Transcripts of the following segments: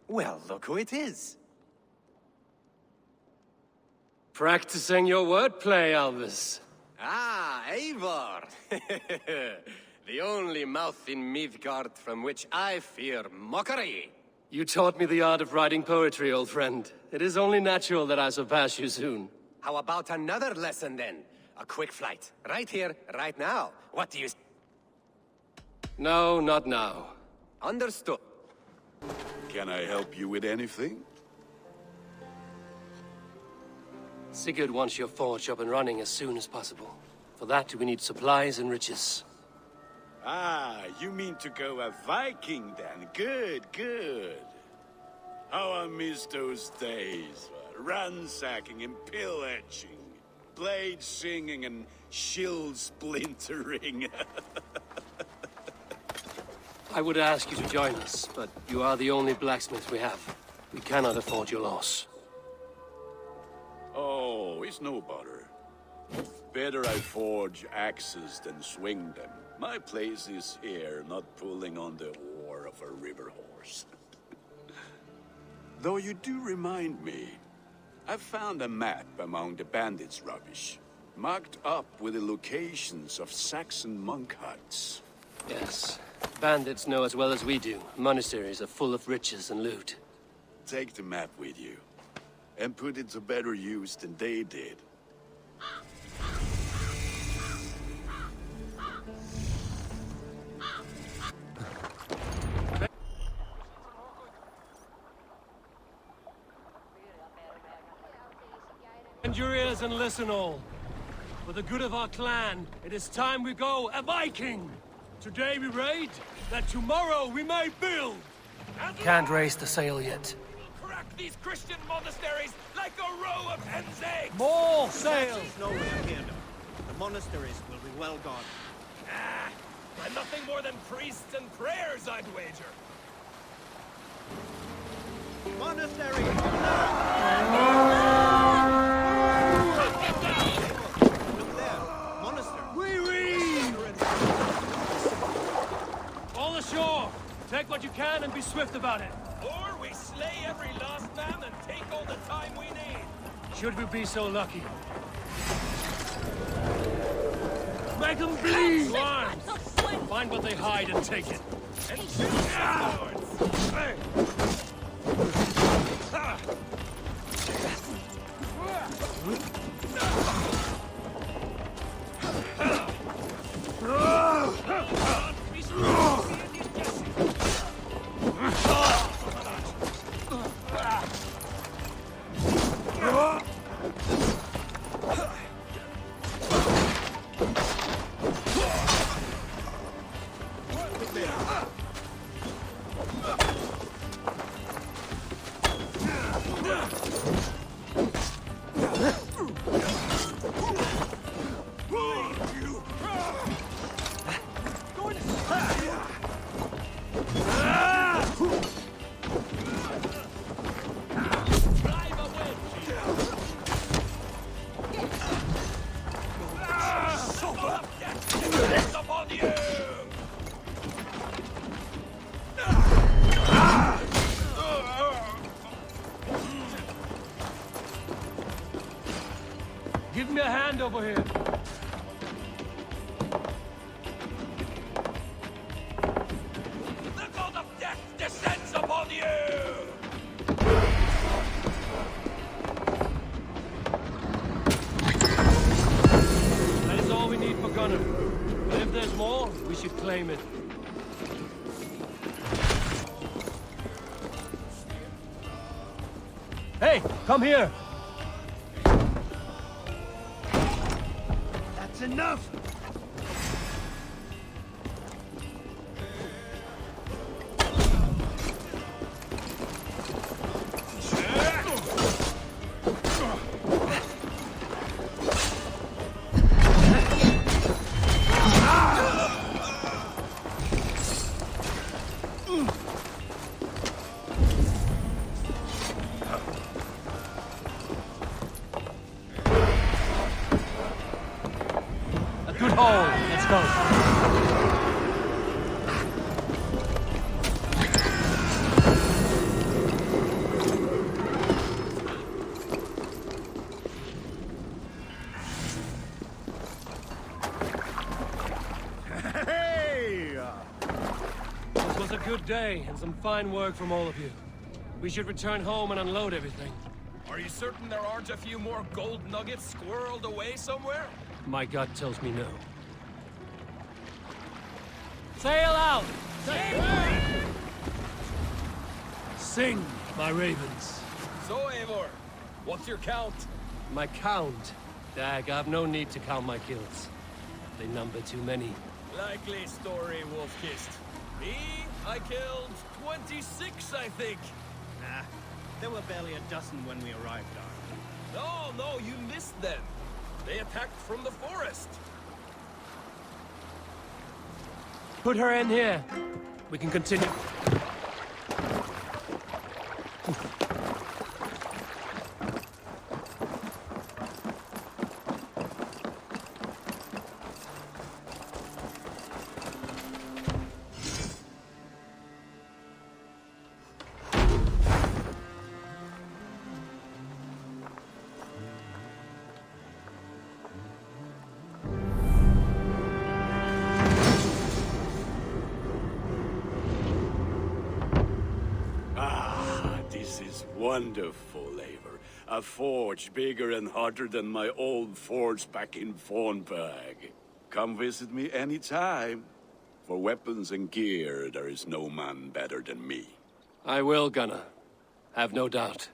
Well, look who it is. Practicing your wordplay, Albus. Ah, Eivor! The only mouth in Midgard from which I fear mockery. You taught me the art of writing poetry, old friend. It is only natural that I surpass you soon. How about another lesson, then? A quick flight. Right here, right now. What do you... No, not now. Understood. Can I help you with anything? Sigurd wants your forge up and running as soon as possible. For that, we need supplies and riches. Ah, you mean to go a Viking then? Good, good. How I miss those days. Ransacking and pillaging. Blade singing and shield splintering. I would ask you to join us, but you are the only blacksmith we have. We cannot afford your loss. Oh, it's no bother. Better I forge axes than swing them. My place is here, not pulling on the oar of a river horse. Though you do remind me, I found a map among the bandits' rubbish, marked up with the locations of Saxon monk huts. Yes. Bandits know as well as we do. Monasteries are full of riches and loot. Take the map with you, and put it to better use than they did. Bend your ears and listen all. For the good of our clan, it is time we go a Viking! Today we raid, that tomorrow we may build! Can't raise the sail yet. We will crack these Christian monasteries like a row of hen's eggs! More sail! No way here, no. The monasteries will be well guarded. Ah, and nothing more than priests and prayers, I'd wager. Monastery! Look there! Monastery! All ashore! Take what you can and be swift about it. Or we slay every last man and take all the time we need. Should we be so lucky? Make them bleed! Arms! Find what they hide and take it. And shoot afterwards! Hey! Give me a hand over here. The god of death descends upon you! That is all we need for Gunnar. But if there's more, we should claim it. Hey, come here! That's enough! Good hole. Let's go. was a good day, and some fine work from all of you. We should return home and unload everything. Are you certain there aren't a few more gold nuggets squirreled away somewhere? My gut tells me no. Sail out! Sing, my ravens. So, Eivor, what's your count? My count? Dag, I've no need to count my kills. They number too many. Likely story, Wolf-Kissed. Me? I killed 26, I think. Nah, there were barely a dozen when we arrived, Dark. No, you missed them. They attacked from the forest. Put her in here. We can continue. Wonderful, Eivor. A forge bigger and hotter than my old forge back in Fornberg. Come visit me anytime. For weapons and gear, there is no man better than me. I will, Gunnar. Have no doubt.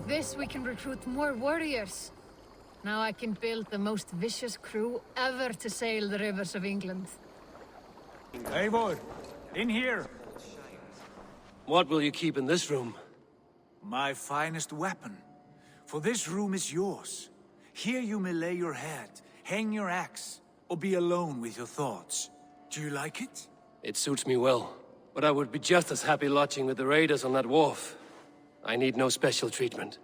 This we can recruit more warriors. Now I can build the most vicious crew ever to sail the rivers of England. Eivor, in here. What will you keep in this room? My finest weapon. For this room is yours. Here you may lay your head, hang your axe, or be alone with your thoughts. Do you like it? It suits me well. But I would be just as happy lodging with the raiders on that wharf. I need no special treatment.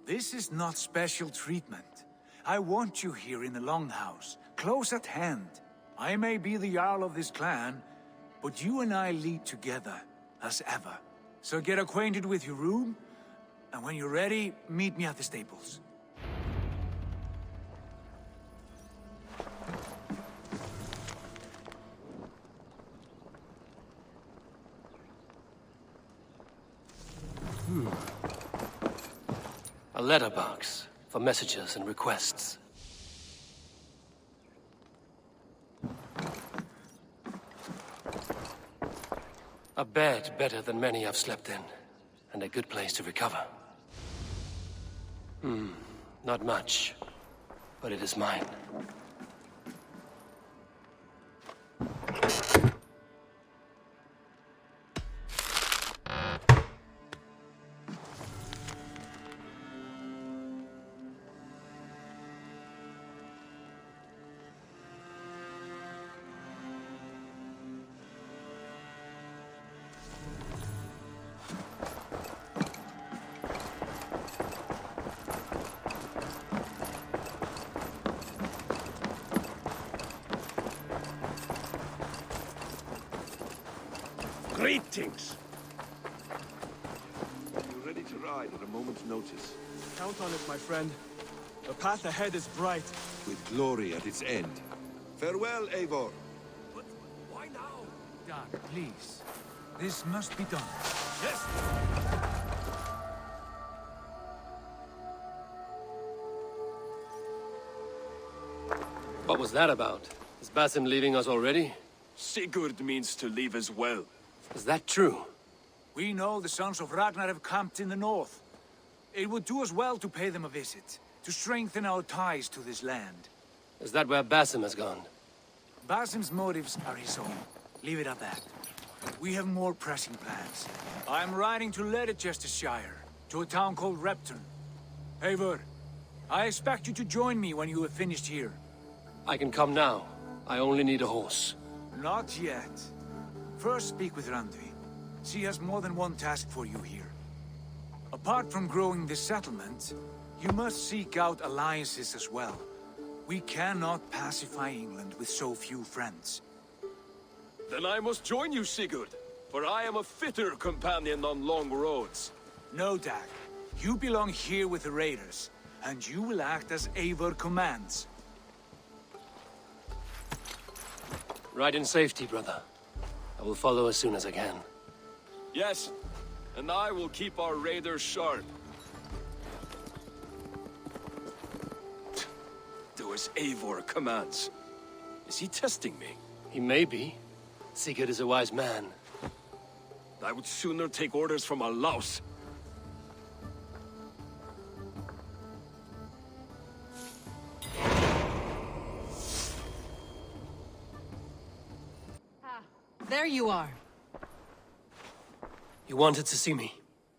This is not special treatment. I want you here in the Longhouse, close at hand. I may be the Jarl of this clan, but you and I lead together, as ever. So get acquainted with your room, and when you're ready, meet me at the stables. A letterbox for messages and requests. A bed better than many I've slept in, and a good place to recover. Not much, but it is mine. Greetings! You're ready to ride at a moment's notice. Count on it, my friend. The path ahead is bright. With glory at its end. Farewell, Eivor. But why now? Doc, please. This must be done. Yes! What was that about? Is Basim leaving us already? Sigurd means to leave as well. Is that true? We know the sons of Ragnar have camped in the north. It would do us well to pay them a visit, to strengthen our ties to this land. Is that where Basim has gone? Basim's motives are his own. Leave it at that. We have more pressing plans. I'm riding to Leicestershire, to a town called Repton. Eivor, I expect you to join me when you have finished here. I can come now. I only need a horse. Not yet. First speak with Randvi. She has more than one task for you here. Apart from growing this settlement, you must seek out alliances as well. We cannot pacify England with so few friends. Then I must join you, Sigurd, for I am a fitter companion on long roads. No, Dag. You belong here with the raiders, and you will act as Eivor commands. Ride in safety, brother. I will follow as soon as I can. Yes, and I will keep our raiders sharp. Do as Eivor commands. Is he testing me? He may be. Sigurd is a wise man. I would sooner take orders from a louse. There you are. You wanted to see me?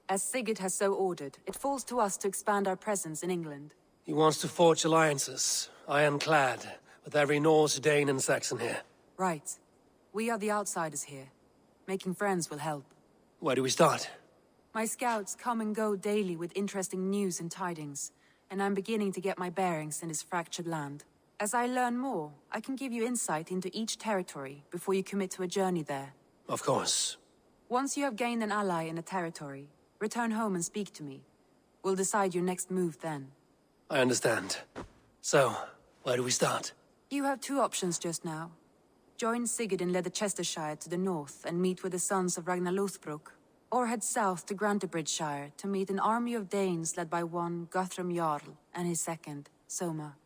As Sigurd has so ordered, it falls to us to expand our presence in England. He wants to forge alliances, ironclad, with every Norse, Dane, and Saxon here. Right. We are the outsiders here. Making friends will help. Where do we start? My scouts come and go daily with interesting news and tidings, and I'm beginning to get my bearings in this fractured land. As I learn more, I can give you insight into each territory before you commit to a journey there. Of course. Once you have gained an ally in a territory, return home and speak to me. We'll decide your next move then. I understand. So, where do we start? You have two options just now. Join Sigurd in Leicestershire to the north and meet with the sons of Ragnar Lothbrok, or head south to Grantebridgeshire to meet an army of Danes led by one Guthrum Jarl and his second, Soma.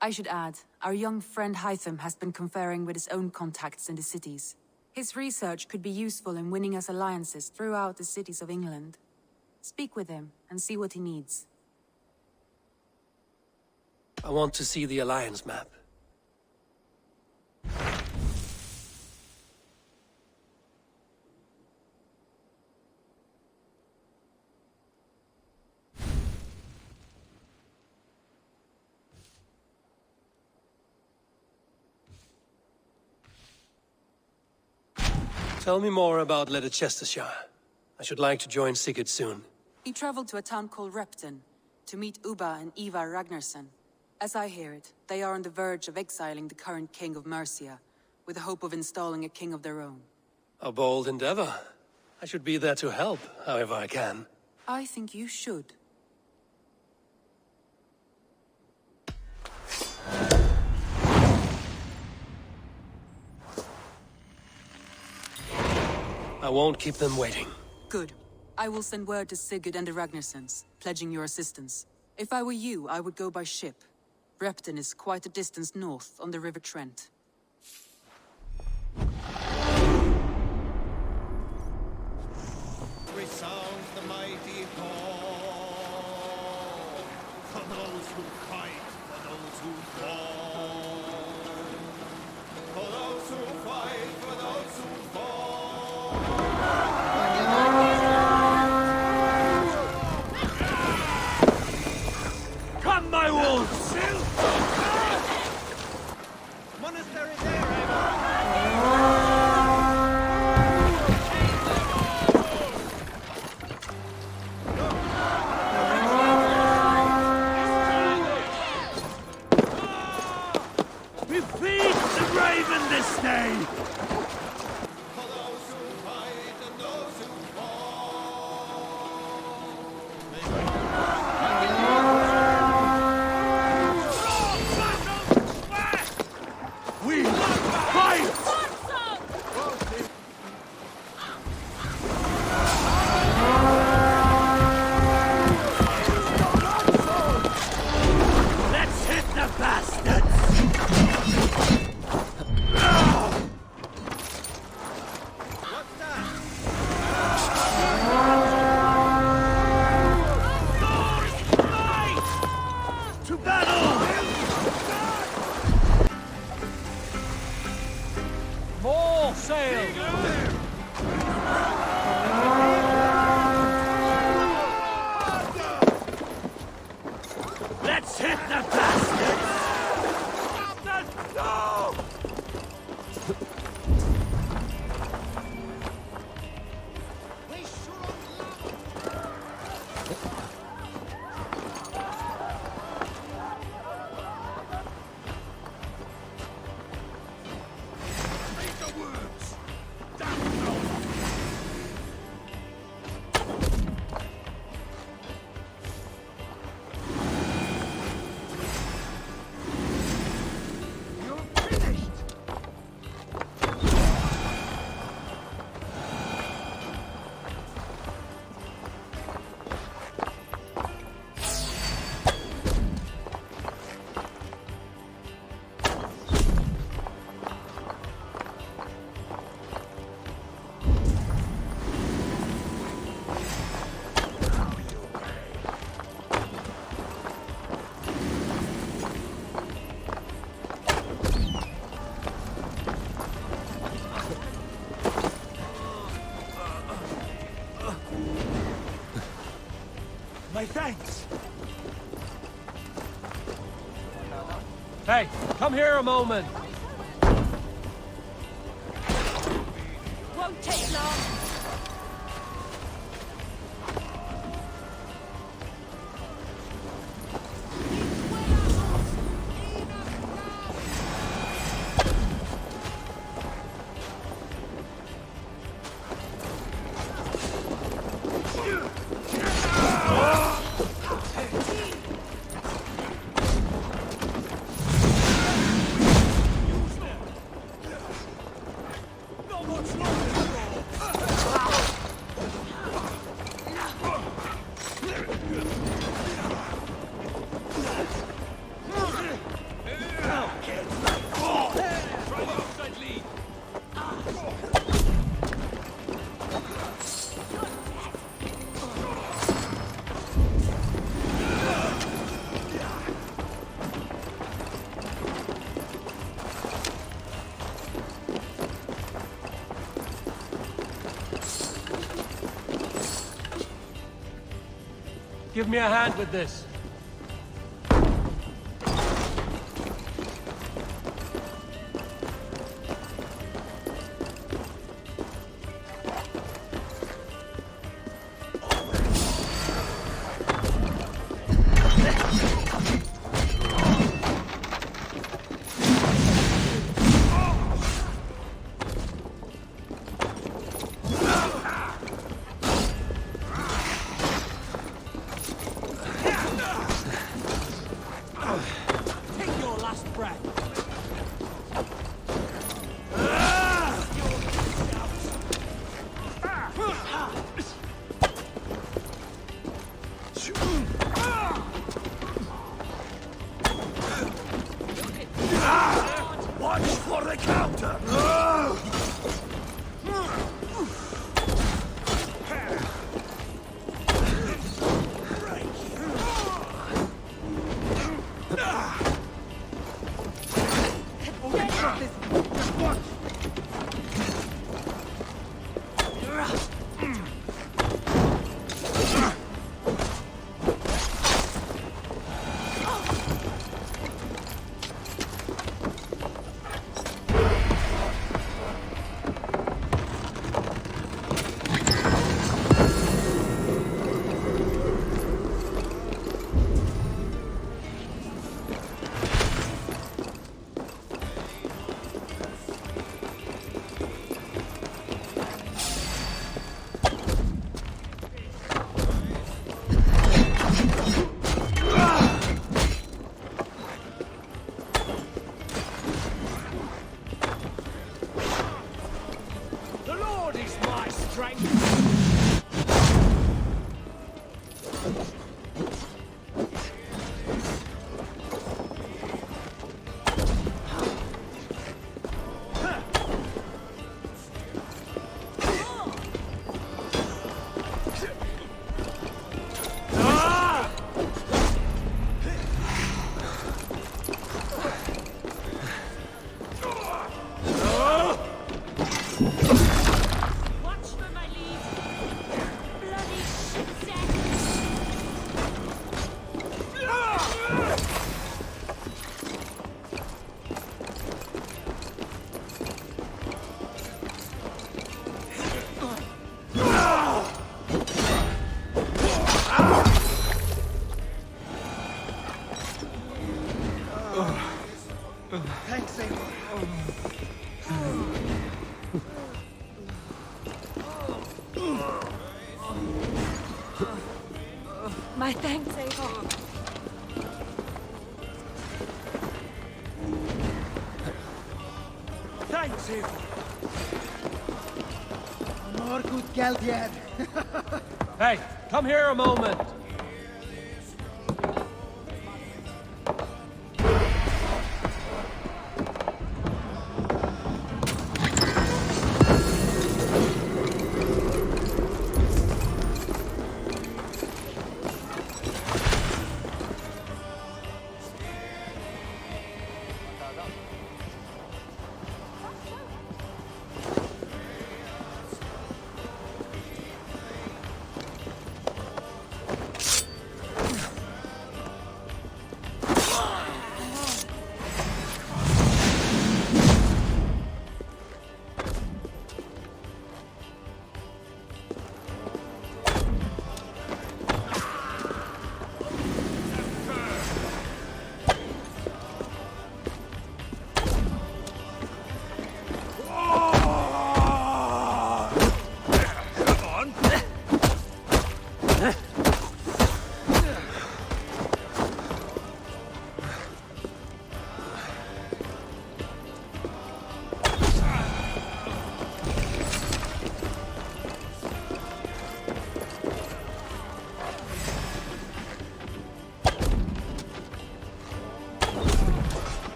I should add, our young friend Hytham has been conferring with his own contacts in the cities. His research could be useful in winning us alliances throughout the cities of England. Speak with him and see what he needs. I want to see the alliance map. Tell me more about Leicestershire. I should like to join Sigurd soon. He traveled to a town called Repton to meet Ubba and Ivar Ragnarsson. As I hear it, they are on the verge of exiling the current king of Mercia, with the hope of installing a king of their own. A bold endeavor. I should be there to help, however I can. I think you should. I won't keep them waiting. Good. I will send word to Sigurd and the Ragnarssons, pledging your assistance. If I were you, I would go by ship. Repton is quite a distance north on the River Trent. Resounds the mighty call for those who fight, for those who fall, for those who fight, for those who fall. Come, my wolves! Monastery there, Eivor! We feed the raven this day! For those who fight and those who We fight! Let's hit the bastards! What's that? To battle! More sail! Let's hit the bastards! No! thanks. Hey, come here a moment. Won't take long. Give me a hand with this. Take your last breath. Watch for the counter! The Lord is my strength. Watch for my lead. Bloody shit. Thanks, Eivor. My thanks, Eivor. Thanks, Eivor. More good geld yet. Hey, come here a moment.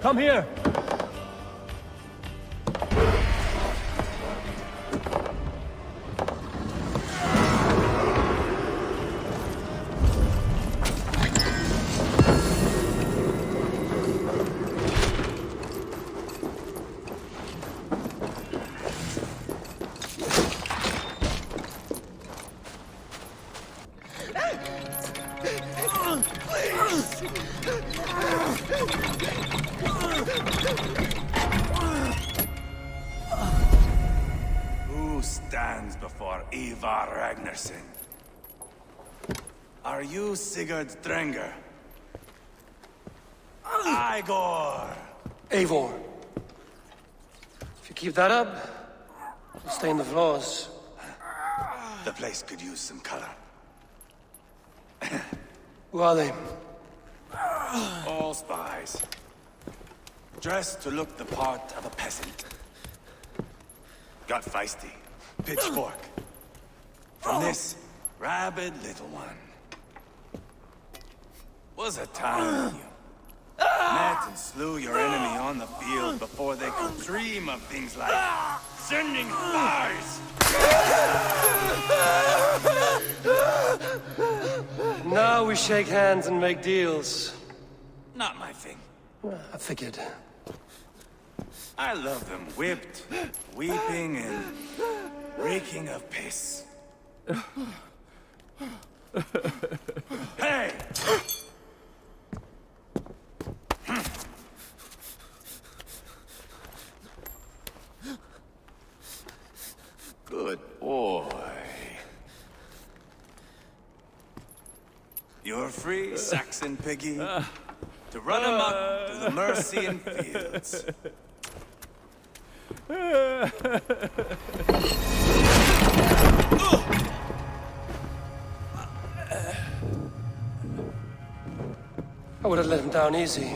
come here! Who stands before Eivor Ragnarsson? Are you Sigurd Drenger? Igor! Eivor. If you keep that up, you'll stain the floors. The place could use some color. Who are they? All spies. Dressed to look the part of a peasant. Got feisty. Pitchfork. From this rabid little one. Was a time when you met and slew your enemy on the field before they could dream of things like sending spies. Now we shake hands and make deals. Not my thing. I figured. I love them whipped, weeping, and reeking of piss. Hey! Good boy. You're free, Saxon piggy, to run amok through the Mercian fields. I would have let him down easy.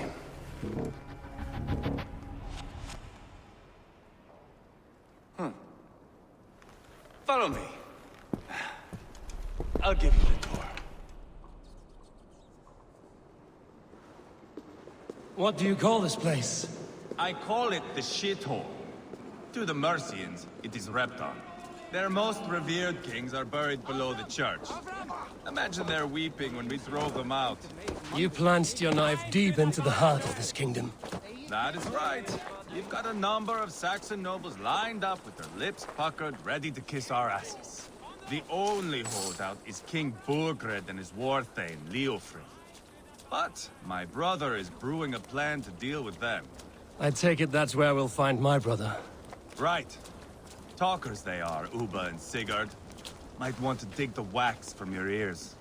Follow me. I'll give you the tour. What do you call this place? I call it the shithole. To the Mercians, it is Repton. Their most revered kings are buried below the church. Imagine they're weeping when we drove them out. You plunged your knife deep into the heart of this kingdom. That is right. We've got a number of Saxon nobles lined up with their lips puckered, ready to kiss our asses. The only holdout is King Burgred and his war thane, Leofric. But my brother is brewing a plan to deal with them. I take it that's where we'll find my brother. Right. Talkers they are, Uba and Sigurd. Might want to dig the wax from your ears.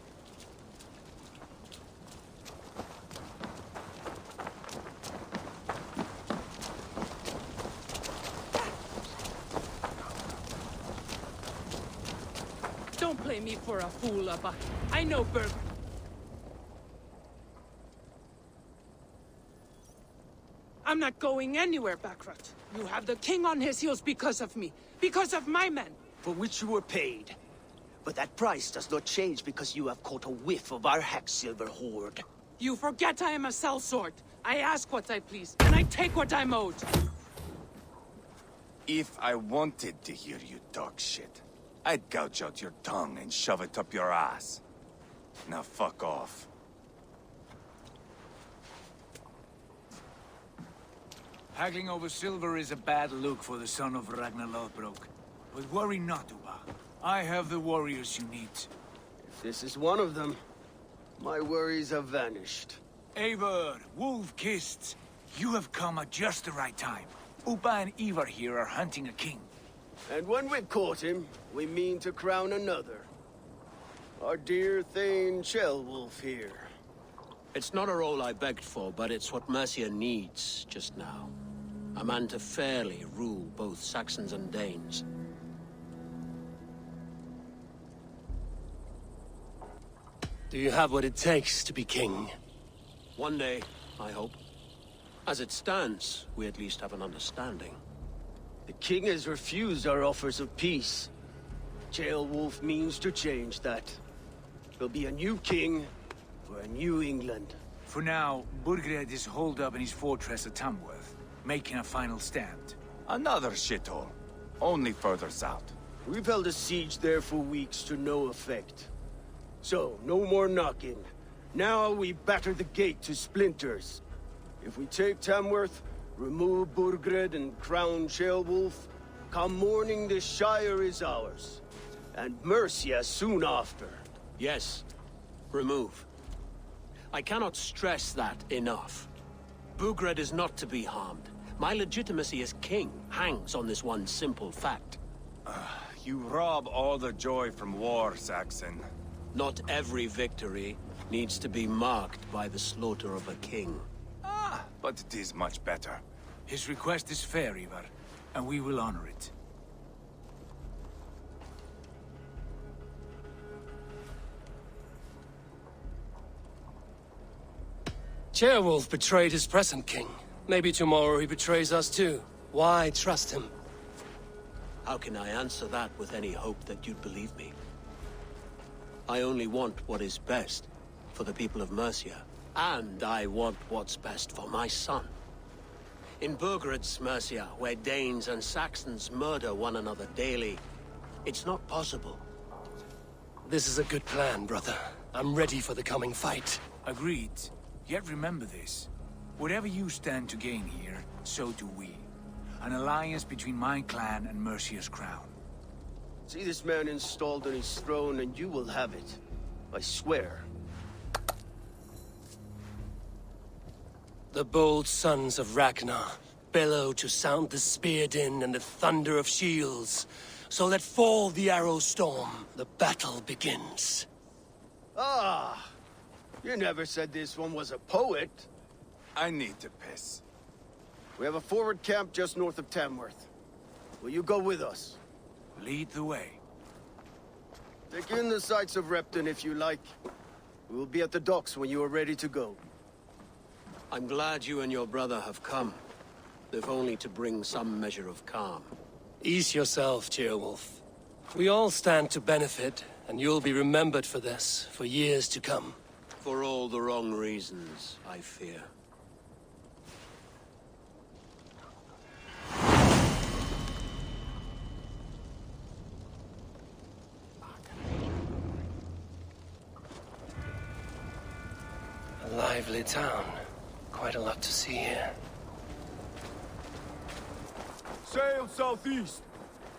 Don't play me for a fool, Abba. I know Berg. I'm not going anywhere, Backrot. You have the king on his heels because of me. Because of my men. For which you were paid. But that price does not change because you have caught a whiff of our Hacksilver hoard. You forget I am a sellsword. I ask what I please, and I take what I'm owed. If I wanted to hear you talk shit, I'd gouge out your tongue and shove it up your ass. Now fuck off. Haggling over silver is a bad look for the son of Ragnar Lothbrok. But worry not, Uba. I have the warriors you need. If this is one of them, my worries have vanished. Eivor, wolf-kissed, you have come at just the right time. Uba and Eivor here are hunting a king. And when we've caught him, we mean to crown another. Our dear Thane Ceolwulf here. It's not a role I begged for, but it's what Mercia needs just now. A man to fairly rule both Saxons and Danes. Do you have what it takes to be king? One day, I hope. As it stands, we at least have an understanding. The king has refused our offers of peace. Ceolwulf means to change that. There'll be a new king for a new England. For now, Burgred is holed up in his fortress at Tamworth, making a final stand. Another shithole. Only further south. We've held a siege there for weeks to no effect. So, no more knocking. Now we batter the gate to splinters. If we take Tamworth, remove Burgred and crown Ceolwulf, come morning the Shire is ours. And Mercia soon after. Yes, remove. I cannot stress that enough. Burgred is not to be harmed. My legitimacy as king hangs on this one simple fact. You rob all the joy from war, Saxon. Not every victory needs to be marked by the slaughter of a king. But it is much better. His request is fair, Eivor, and we will honor it. Ceolwulf betrayed his present king. Maybe tomorrow he betrays us too. Why trust him? How can I answer that with any hope that you'd believe me? I only want what is best for the people of Mercia. And I want what's best for my son. In Burgred's Mercia, where Danes and Saxons murder one another daily, it's not possible. This is a good plan, brother. I'm ready for the coming fight. Agreed. Yet remember this. Whatever you stand to gain here, so do we. An alliance between my clan and Mercia's crown. See this man installed on his throne and you will have it. I swear. The bold sons of Ragnar bellow to sound the spear din and the thunder of shields. So let fall the arrow storm. The battle begins. Ah! You never said this one was a poet. I need to piss. We have a forward camp just north of Tamworth. Will you go with us? Lead the way. Take in the sights of Repton if you like. We will be at the docks when you are ready to go. I'm glad you and your brother have come, if only to bring some measure of calm. Ease yourself, Ceolwulf. We all stand to benefit, and you'll be remembered for this, for years to come. For all the wrong reasons, I fear. A lively town. Quite a lot to see here. Sail southeast.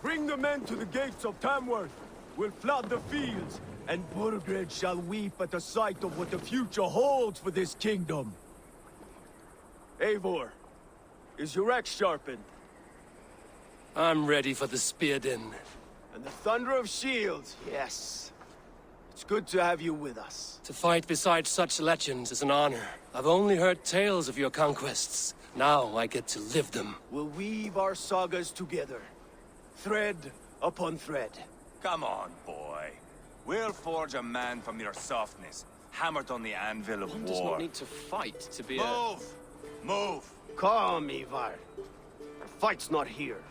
Bring the men to the gates of Tamworth. We'll flood the fields, and Burgred shall weep at the sight of what the future holds for this kingdom. Eivor, is your axe sharpened? I'm ready for the spear din. And the thunder of shields, yes. It's good to have you with us. To fight beside such legends is an honor. I've only heard tales of your conquests. Now I get to live them. We'll weave our sagas together. Thread upon thread. Come on, boy. We'll forge a man from your softness, hammered on the anvil of One war. does not need to fight to be Move! Move! Calm, Eivor. The fight's not here.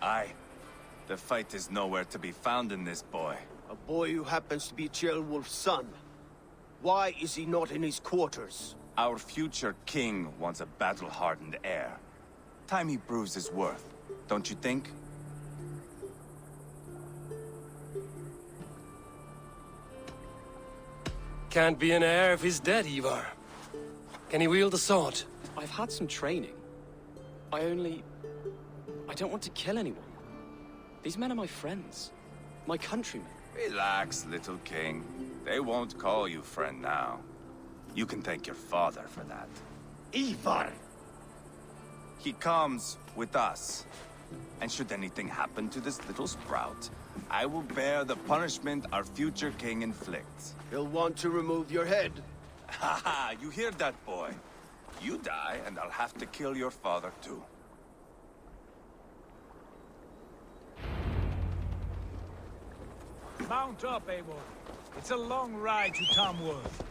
Aye. The fight is nowhere to be found in this boy. A boy who happens to be Ceolwulf's son. Why is he not in his quarters? Our future king wants a battle-hardened heir. Time he proves his worth, don't you think? Can't be an heir if he's dead, Eivor. Can he wield a sword? I've had some training. I don't want to kill anyone. These men are my friends. My countrymen. Relax, little king. They won't call you friend now. You can thank your father for that. Eivor! He comes with us. And should anything happen to this little sprout, I will bear the punishment our future king inflicts. He'll want to remove your head. Haha, you hear that, boy? You die, and I'll have to kill your father, too. Mount up, Eivor. It's a long ride to Tamworth.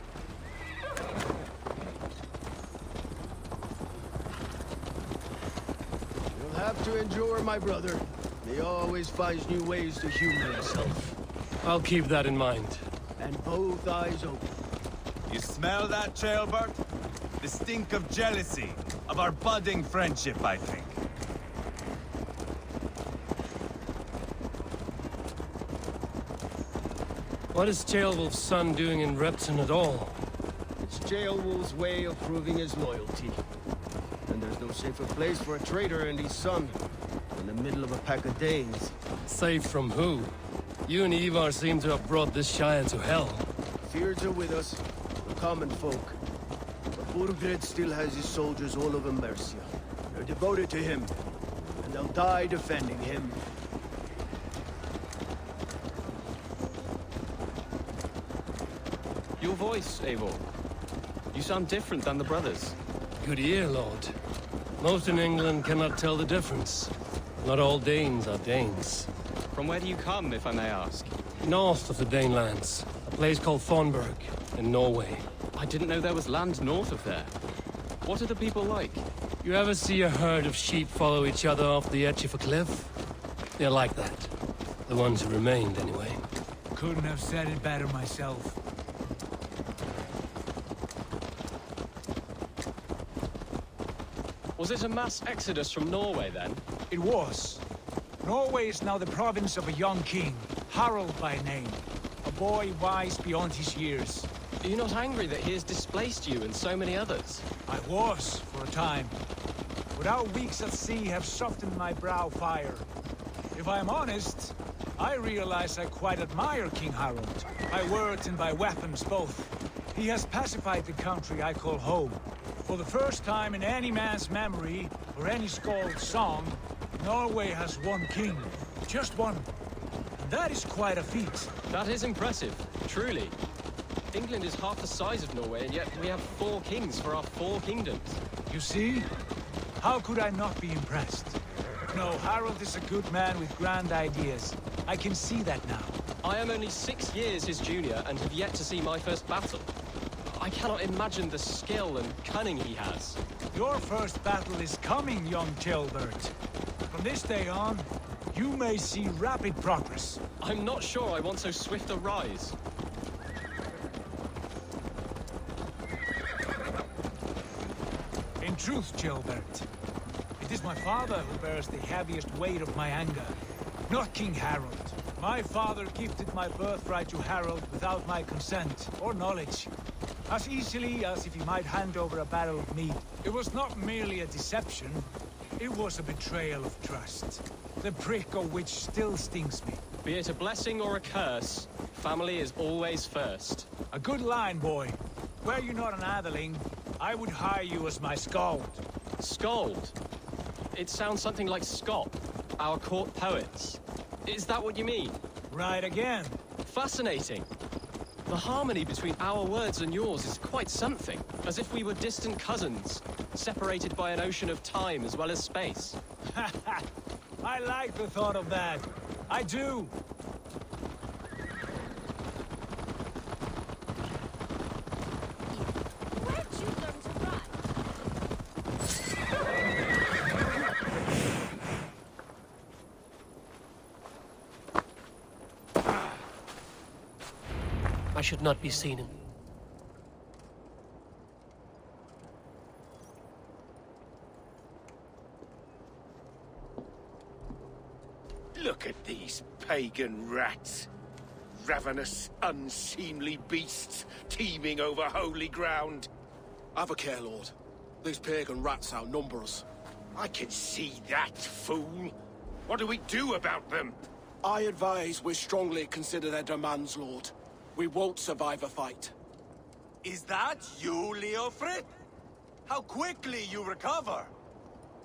You'll have to endure, my brother. He always finds new ways to humor himself. I'll keep that in mind. And both eyes open. You smell that, Ceolbert? The stink of jealousy, of our budding friendship, I think. What is Ceolwulf's son doing in Repton at all? It's Ceolwulf's way of proving his loyalty. And there's no safer place for a traitor and his son in the middle of a pack of Danes. Safe from who? You and Eivor seem to have brought this Shire to hell. Fears are with us, the common folk. But Burgred still has his soldiers all over Mercia. They're devoted to him, and they'll die defending him. Your voice, Eivor. You sound different than the brothers. Good ear, Lord. Most in England cannot tell the difference. Not all Danes are Danes. From where do you come, if I may ask? North of the Danelands. A place called Thornburg, in Norway. I didn't know there was land north of there. What are the people like? You ever see a herd of sheep follow each other off the edge of a cliff? They're like that. The ones who remained, anyway. Couldn't have said it better myself. Was it a mass exodus from Norway, then? It was. Norway is now the province of a young king, Harald by name. A boy wise beyond his years. Are you not angry that he has displaced you and so many others? I was, for a time. But our weeks at sea have softened my brow fire. If I'm honest, I realize I quite admire King Harald. By words and by weapons both. He has pacified the country I call home. For the first time in any man's memory, or any skald's song, Norway has one king. Just one. And that is quite a feat. That is impressive, truly. England is half the size of Norway, and yet we have 4 kings for our 4 kingdoms. You see? How could I not be impressed? No, Harald is a good man with grand ideas. I can see that now. I am only 6 years his junior, and have yet to see my first battle. I cannot imagine the skill and cunning he has. Your first battle is coming, young Ceolbert. From this day on, you may see rapid progress. I'm not sure I want so swift a rise. In truth, Ceolbert, it is my father who bears the heaviest weight of my anger, not King Harald. My father gifted my birthright to Harald without my consent or knowledge. As easily as if he might hand over a barrel of meat. It was not merely a deception, it was a betrayal of trust. The prick of which still stings me. Be it a blessing or a curse, family is always first. A good line, boy. Were you not an atheling, I would hire you as my skald. Skald? It sounds something like Scott, our court poets. Is that what you mean? Right again. Fascinating. The harmony between our words and yours is quite something. As if we were distant cousins, separated by an ocean of time as well as space. I like the thought of that. I do. Where'd you learn to run? I should not be seen in. Look at these pagan rats. Ravenous, unseemly beasts teeming over holy ground. Have a care, Lord. These pagan rats outnumber us. I can see that, fool. What do we do about them? I advise we strongly consider their demands, Lord. We won't survive a fight. Is that you, Leofrid? How quickly you recover!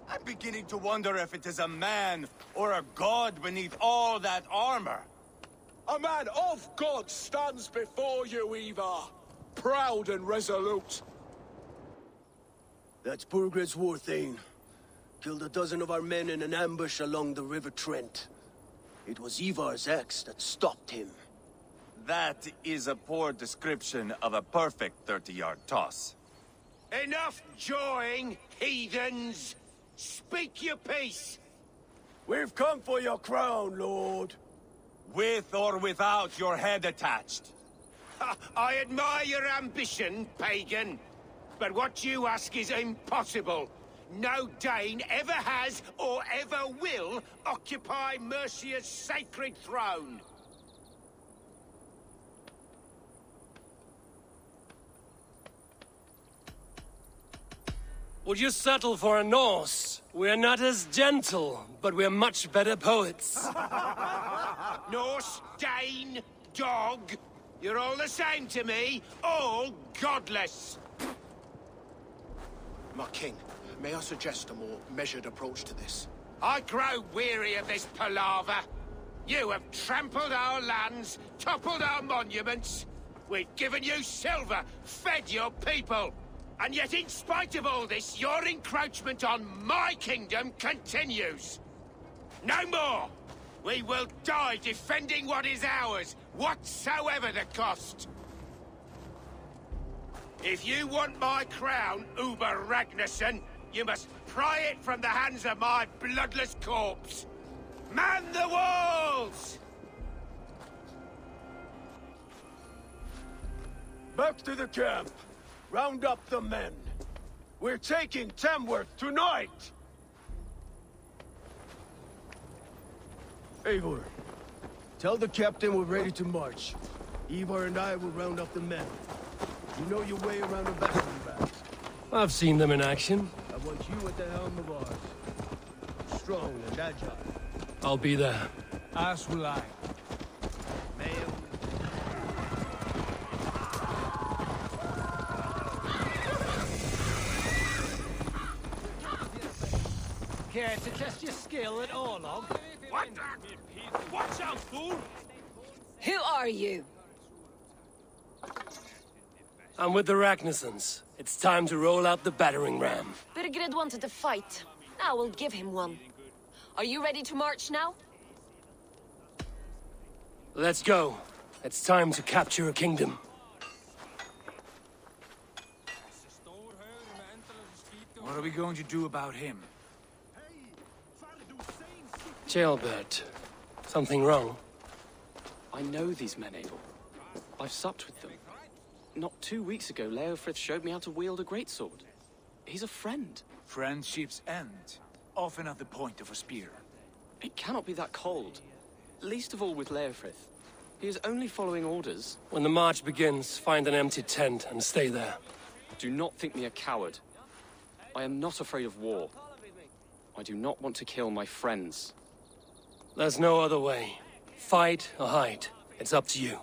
I'm beginning to wonder if it is a man or a god beneath all that armor. A man of God stands before you, Eivor. Proud and resolute. That's Burgred's Warthane. Killed a dozen of our men in an ambush along the River Trent. It was Eivor's axe that stopped him. That is a poor description of a perfect 30-yard toss. Enough jawing, heathens! Speak your piece! We've come for your crown, Lord. With or without your head attached. Ha, I admire your ambition, pagan. but what you ask is impossible. No Dane ever has or ever will occupy Mercia's sacred throne. Would you settle for a Norse? We're not as gentle, but we're much better poets. Norse, Dane, dog. You're all the same to me. All godless. My king, may I suggest a more measured approach to this? I grow weary of this palaver. You have trampled our lands, toppled our monuments. We've given you silver, fed your people. And yet, in spite of all this, your encroachment on my kingdom continues. No more! We will die defending what is ours, whatsoever the cost. If you want my crown, Uber Ragnarsson, you must pry it from the hands of my bloodless corpse. Man the walls! Back to the camp. Round up the men. We're taking Tamworth tonight! Eivor, tell the captain we're ready to march. Eivor and I will round up the men. You know your way around a battering ram. I've seen them in action. I want you at the helm of ours. Strong and agile. I'll be there. As will I. Care to test your skill at Orlog? What? Watch out, fool! Who are you? I'm with the Ragnarssons. It's time to roll out the battering ram. Birgred wanted to fight. I will give him one. Are you ready to march now? Let's go. It's time to capture a kingdom. What are we going to do about him? Jailbird. Something wrong? I know these men, Eivor. I've supped with them. Not 2 weeks ago, Leofrith showed me how to wield a greatsword. He's a friend. Friendships end, often at the point of a spear. It cannot be that cold. Least of all with Leofrith. He is only following orders. When the march begins, find an empty tent and stay there. Do not think me a coward. I am not afraid of war. I do not want to kill my friends. There's no other way. Fight or hide. It's up to you.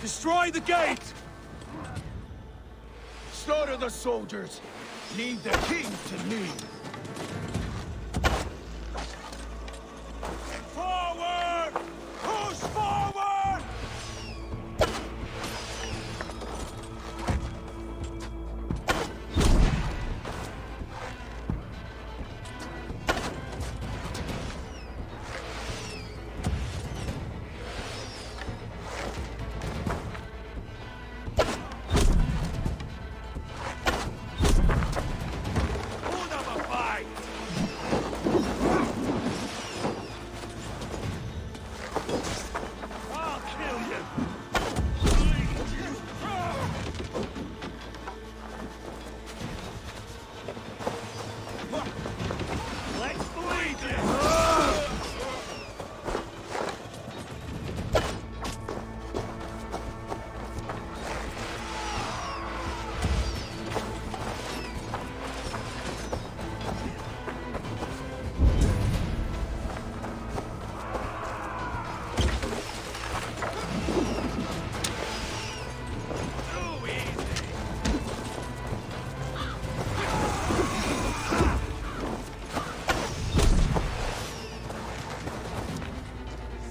Destroy the gate! Slaughter the soldiers! Leave the king to me! Forward! Push forward!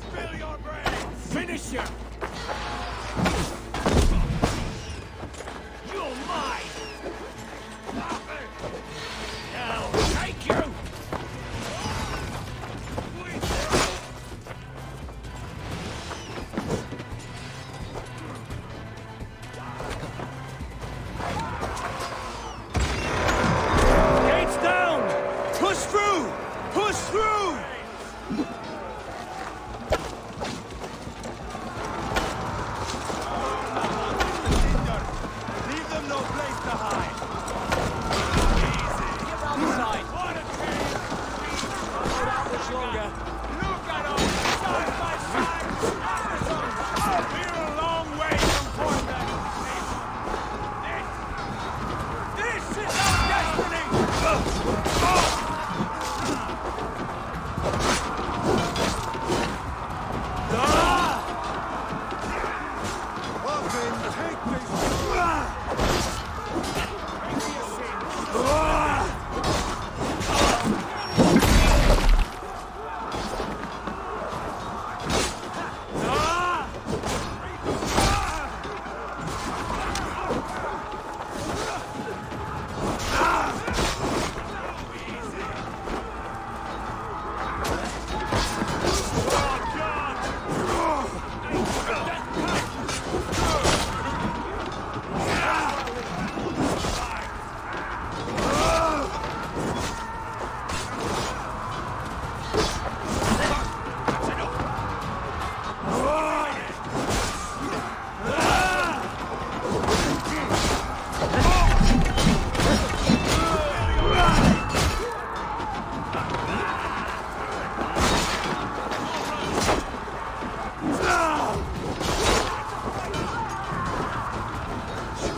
Spill your brains! Finish him! You're mine! I'll take you! Gates down! Push through! Push through! Leave them no place to hide! Easy! Get round the side! What a change! Hold out much longer! Look at us! Side by side! We're a long way from quarterback! This is our destiny!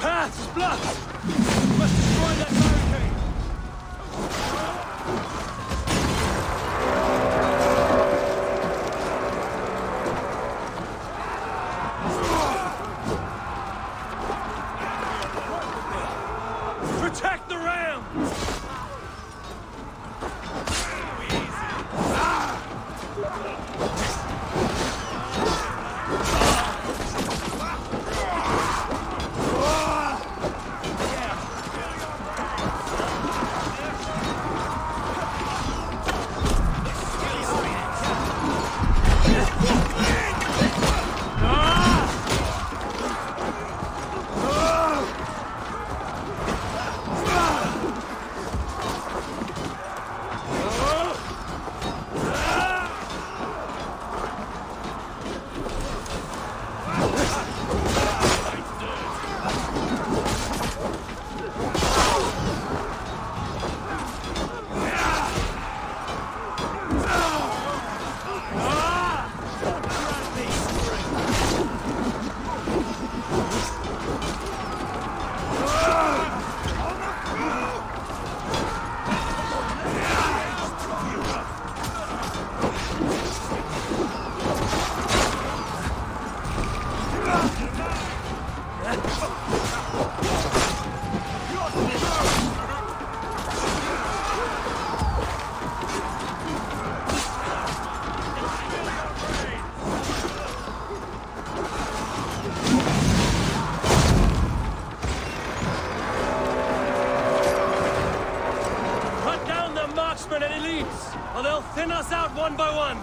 Path's blocked! Must destroy that barricade! Protect the ram! or they'll thin us out one by one.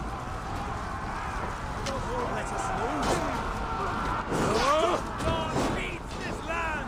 God feeds this land!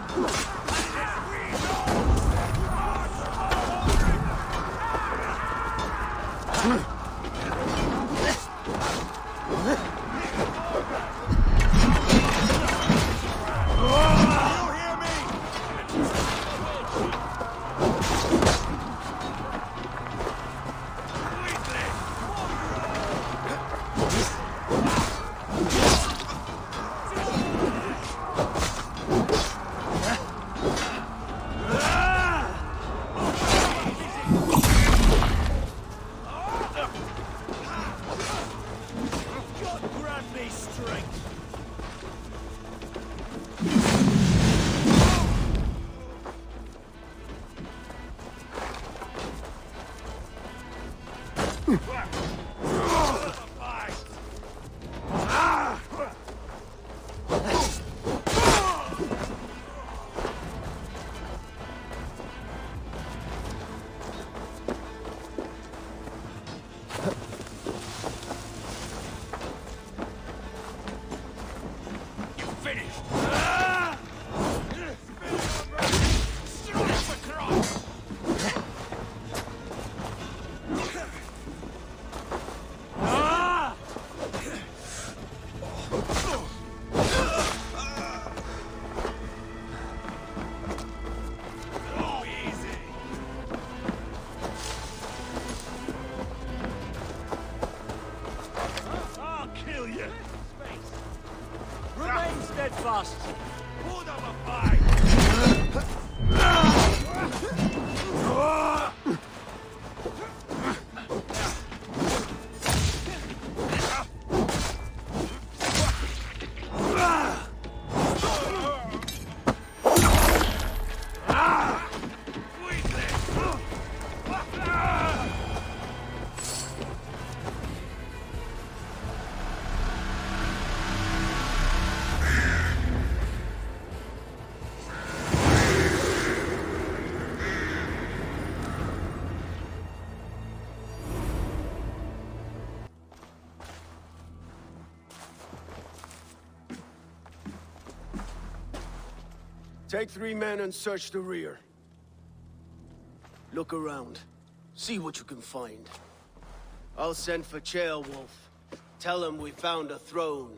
Steadfast. Take 3 men and search the rear. Look around. See what you can find. I'll send for Ceolwulf. Tell him we found a throne.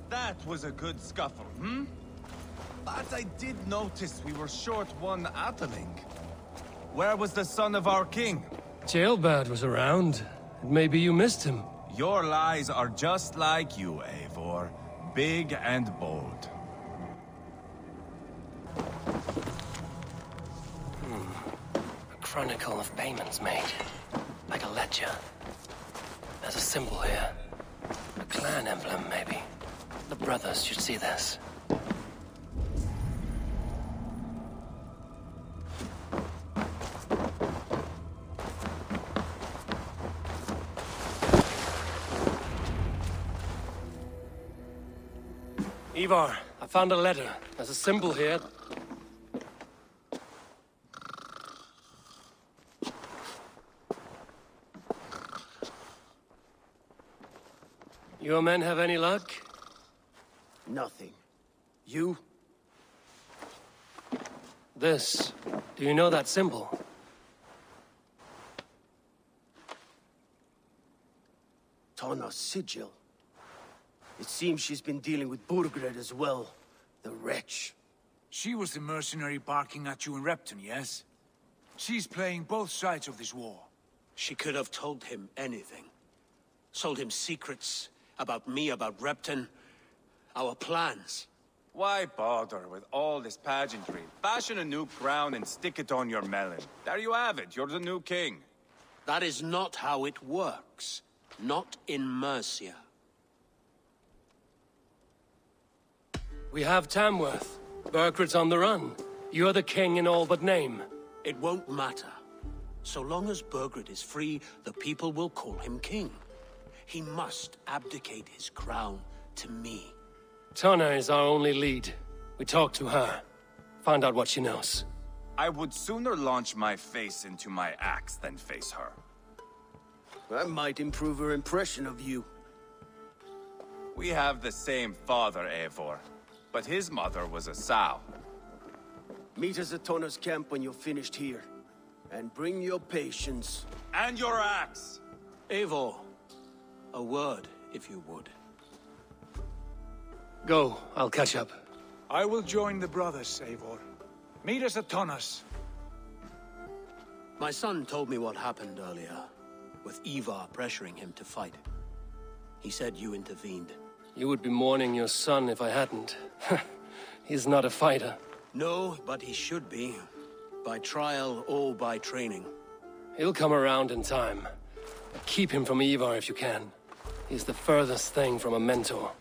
That was a good scuffle, hmm? But I did notice we were short one Atheling. Where was the son of our king? Ceolbad was around. Maybe you missed him. Your lies are just like you, Eivor. Big and bold. A chronicle of payments made. Like a ledger. There's a symbol here. A clan emblem, maybe. The brothers should see this. Eivor, I found a letter. There's a symbol here. Your men have any luck? Nothing. You? This. Do you know that symbol? Tana's sigil. It seems she's been dealing with Burgred as well. The wretch. She was the mercenary barking at you in Repton, yes? She's playing both sides of this war. She could have told him anything. Sold him secrets about me, about Repton, our plans. Why bother with all this pageantry? Fashion a new crown and stick it on your melon. There you have it, you're the new king. That is not how it works. Not in Mercia. We have Tamworth. Burgred's on the run. You're the king in all but name. It won't matter. So long as Burgred is free, the people will call him king. He must abdicate his crown to me. Tana is our only lead. We talk to her. Find out what she knows. I would sooner launch my face into my axe than face her. That might improve her impression of you. We have the same father, Eivor. But his mother was a sow. Meet us at Tana's camp when you're finished here. And bring your patience. And your axe! Eivor, a word, if you would. Go, I'll catch up. I will join the brothers, Eivor. Meet us at Tana's. My son told me what happened earlier, with Eivor pressuring him to fight. He said you intervened. You would be mourning your son if I hadn't. He's not a fighter. No, but he should be. By trial or by training. He'll come around in time. Keep him from Eivor if you can. He's the furthest thing from a mentor.